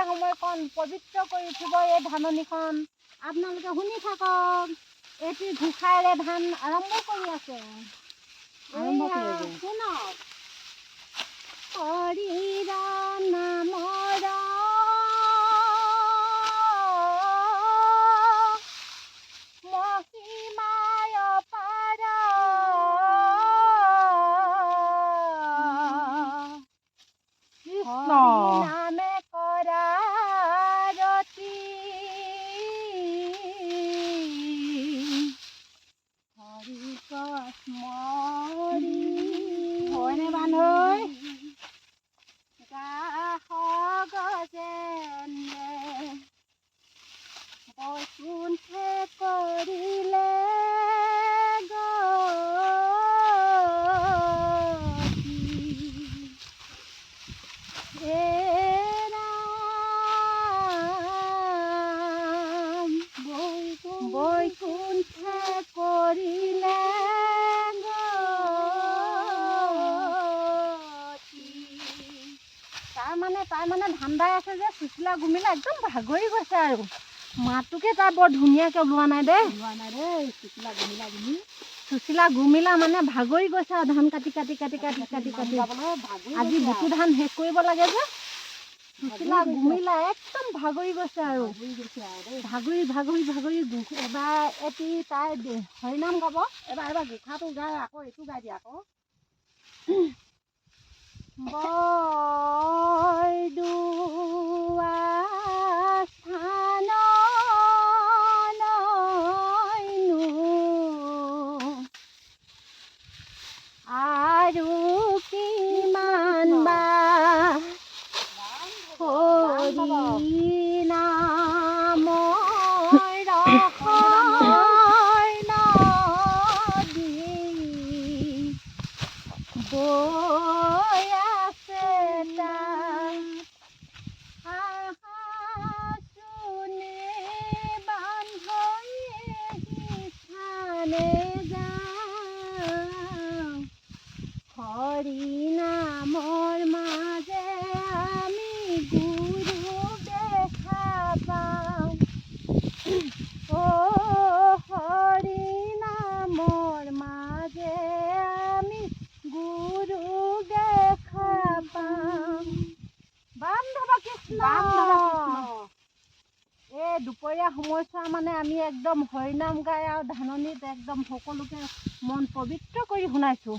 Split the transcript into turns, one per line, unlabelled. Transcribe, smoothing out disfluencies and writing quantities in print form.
দুপৰীয়া সময়কণ পবিত্ৰ কৰি উঠিব এই ধাননিখন। আপোনালোকে শুনি থাকক, এটি ঘোষাৰে ধান আৰম্ভ কৰি আছে। শুনক। হৰিৰ নামৰ মহিমায় অপাৰ,
কৃষ্ণ
নামে কৰা ৰতি, হৰিক স্মৰি হয়নে বান্ধৈ গাহ গজেনে বৈকুণ্ঠে কৰিলে গতি। হে ৰাম বৈকুণ্ঠে কৰিলে গতি। তাৰ মানে ধান দাই আছে যে চুচিলা গুমিলা একদম ভাগৰি গৈছে আৰু মাতটোকে তাৰ বৰ ধুনীয়াকৈ ওলোৱা নাই দেই। চুচিলা গুমিলা মানে ভাগৰি গৈছে আৰু ধান কাটি কাটি কাটি কাটি কাটি কাটি আজি বুটু ধান শেষ কৰিব লাগে যে চুচিলা গুমিলা একদম ভাগৰি গৈছে আৰু ভাগৰি ভাগৰি ভাগৰি এবাৰ এটি তাই হৰিনাম গাব। এবাৰ গোসাঁটো গাই আকৌ এইটো গাই দিয়া আকৌ। বৰদোৱা স্থানলৈনো আৰু কিমান বা হৰি নামৰ নদী বৈ আছে চুনে বান্ধৈ স্থানে যাওঁ, হৰি নামৰ মাজে আমি গুৰু দেখা পাওঁ। অ হৰি নামৰ মাজে আমি গুৰু দেখা পাওঁ। বান্ধৱ কৃষ্ণ। এই দুপৰীয়া সময়ছোৱা মানে আমি একদম হৰিনাম গাই আৰু ধাননিত একদম সকলোকে মন পবিত্ৰ কৰি শুনাইছোঁ।